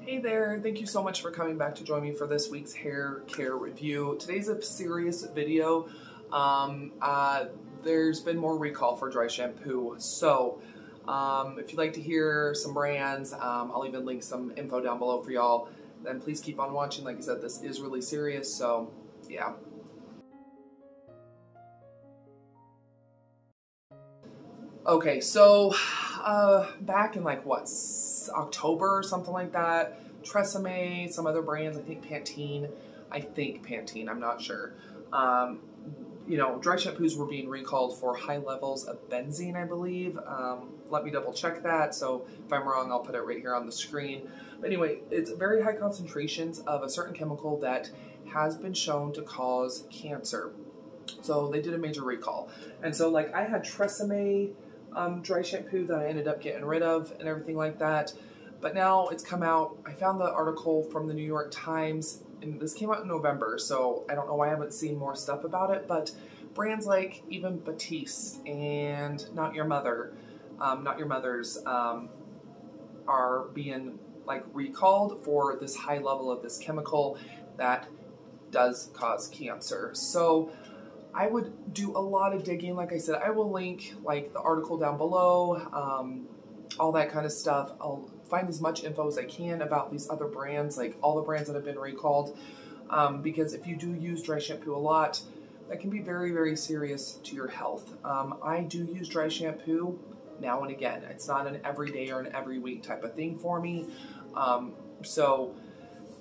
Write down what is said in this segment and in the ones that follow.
Hey there, thank you so much for coming back to join me for this week's hair care review. Today's a serious video. There's been more recall for dry shampoo. So if you'd like to hear some brands, I'll even link some info down below for y'all. Then please keep on watching. Like I said, this is really serious, so yeah. Okay, so back in like what, October or something like that, Tresemme, some other brands, I think Pantene, I'm not sure. Dry shampoos were being recalled for high levels of benzene, I believe. Let me double check that, so if I'm wrong, I'll put it right here on the screen. But anyway, it's very high concentrations of a certain chemical that has been shown to cause cancer. So they did a major recall. And so like I had Tresemme dry shampoo that I ended up getting rid of and everything like that. But now it's come out. I found the article from the New York Times, and this came out in November, so I don't know why I haven't seen more stuff about it, but brands like even Batiste and Not Your Mother's are being like recalled for this high level of this chemical that does cause cancer. So I would do a lot of digging. Like I said, I will link like the article down below, all that kind of stuff. I'll find as much info as I can about these other brands, like all the brands that have been recalled, because if you do use dry shampoo a lot, that can be very, very serious to your health. I do use dry shampoo now and again. It's not an everyday or an every week type of thing for me. So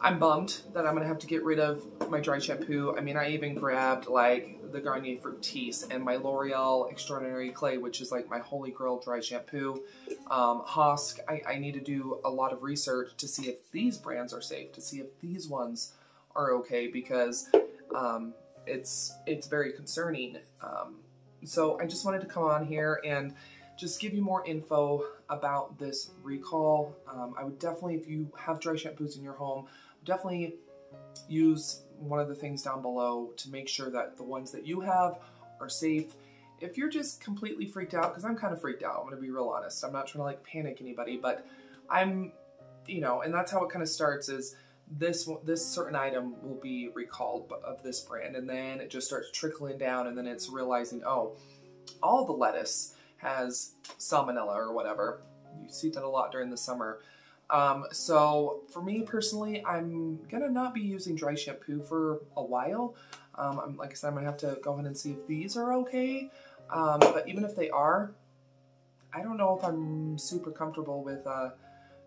I'm bummed that I'm going to have to get rid of my dry shampoo. I mean, I even grabbed like the Garnier Fructis and my L'Oreal Extraordinary Clay, which is like my holy grail dry shampoo. Hosk, I need to do a lot of research to see if these brands are safe, to see if these ones are okay, because it's very concerning. So I just wanted to come on here and just give you more info about this recall. I would definitely, if you have dry shampoos in your home, definitely use one of the things down below to make sure that the ones that you have are safe. If you're just completely freaked out, because I'm kind of freaked out, I'm going to be real honest. I'm not trying to like panic anybody, but I'm, and that's how it kind of starts, is this certain item will be recalled of this brand, and then it just starts trickling down, and then it's realizing, oh, all the lettuce has salmonella or whatever. You see that a lot during the summer. So for me personally, I'm gonna not be using dry shampoo for a while. Like I said, I'm gonna have to go ahead and see if these are okay. But even if they are, I don't know if I'm super comfortable with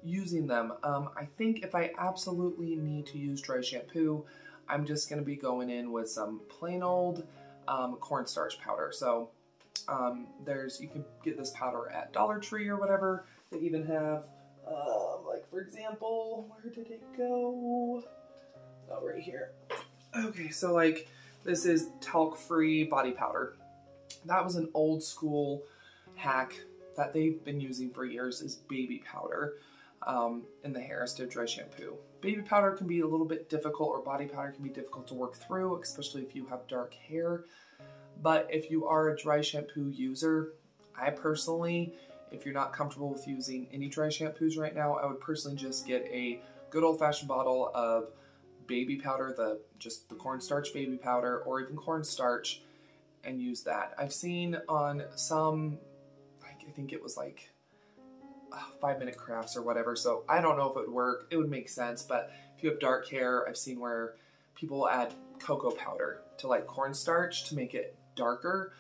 using them. I think if I absolutely need to use dry shampoo, I'm just gonna be going in with some plain old cornstarch powder. So you can get this powder at Dollar Tree or whatever. They even have, like for example, where did it go? Oh, right here. Okay, so like this is talc-free body powder. That was an old school hack that they've been using for years, is baby powder in the hair instead of dry shampoo. Baby powder can be a little bit difficult, or body powder can be difficult to work through, especially if you have dark hair. But if you are a dry shampoo user, I personally, if you're not comfortable with using any dry shampoos right now, I would personally just get a good old-fashioned bottle of baby powder, just the cornstarch baby powder, or even cornstarch, and use that. I've seen on some, I think it was like 5 Minute Crafts or whatever, so I don't know if it would work. It would make sense, but if you have dark hair, I've seen where people add cocoa powder to like cornstarch to make it darker.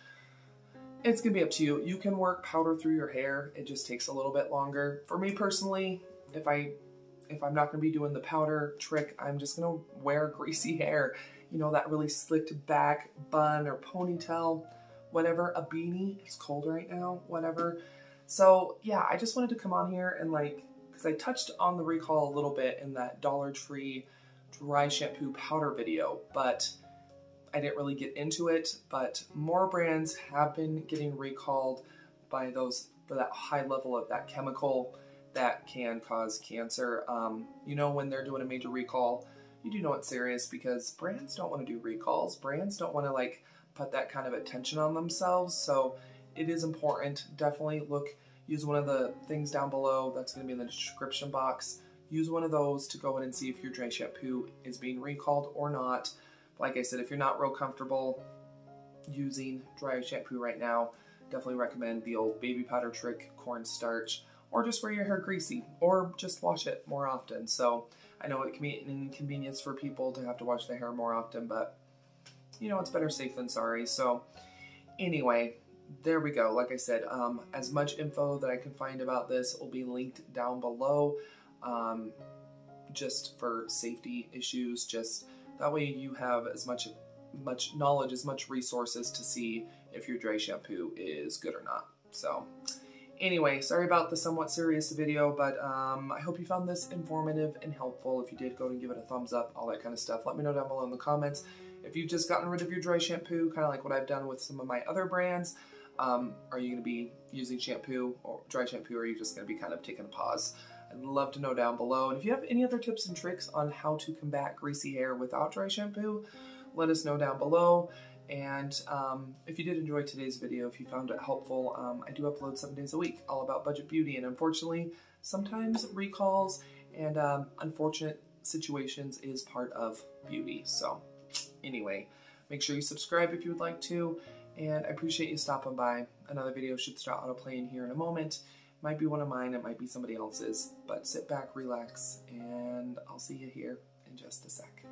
It's gonna be up to you. You can work powder through your hair. It just takes a little bit longer. For me personally, if I'm not gonna be doing the powder trick, I'm just gonna wear greasy hair. That really slicked back bun or ponytail, whatever, a beanie. It's cold right now, whatever. So yeah, I just wanted to come on here and because I touched on the recall a little bit in that Dollar Tree dry shampoo powder video, but I didn't really get into it. But more brands have been getting recalled by for that high level of that chemical that can cause cancer. When they're doing a major recall, you do know it's serious, because brands don't want to do recalls. Brands don't want to put that kind of attention on themselves. So it is important. Definitely use one of the things down below that's going to be in the description box use one of those to go in and see if your dry shampoo is being recalled or not. Like I said, if you're not real comfortable using dry shampoo right now, definitely recommend the old baby powder trick, cornstarch, or just wear your hair greasy, or just wash it more often. So I know it can be an inconvenience for people to have to wash their hair more often, but you know, it's better safe than sorry. So anyway, there we go. Like I said, as much info that I can find about this will be linked down below, just for safety issues. Just that way you have as much knowledge, as much resources to see if your dry shampoo is good or not. So anyway, sorry about the somewhat serious video, but I hope you found this informative and helpful. If you did, go and give it a thumbs up, all that kind of stuff. Let me know down below in the comments. If you've just gotten rid of your dry shampoo, kind of like what I've done with some of my other brands, are you going to be using shampoo or dry shampoo, or are you just going to be kind of taking a pause? I'd love to know down below. And if you have any other tips and tricks on how to combat greasy hair without dry shampoo, let us know down below. And if you did enjoy today's video, if you found it helpful, I do upload 7 days a week all about budget beauty, and unfortunately sometimes recalls and unfortunate situations is part of beauty. So anyway, make sure you subscribe if you would like to, and I appreciate you stopping by. Another video should start autoplaying here in a moment. It might be one of mine, it might be somebody else's, but sit back, relax, and I'll see you here in just a sec.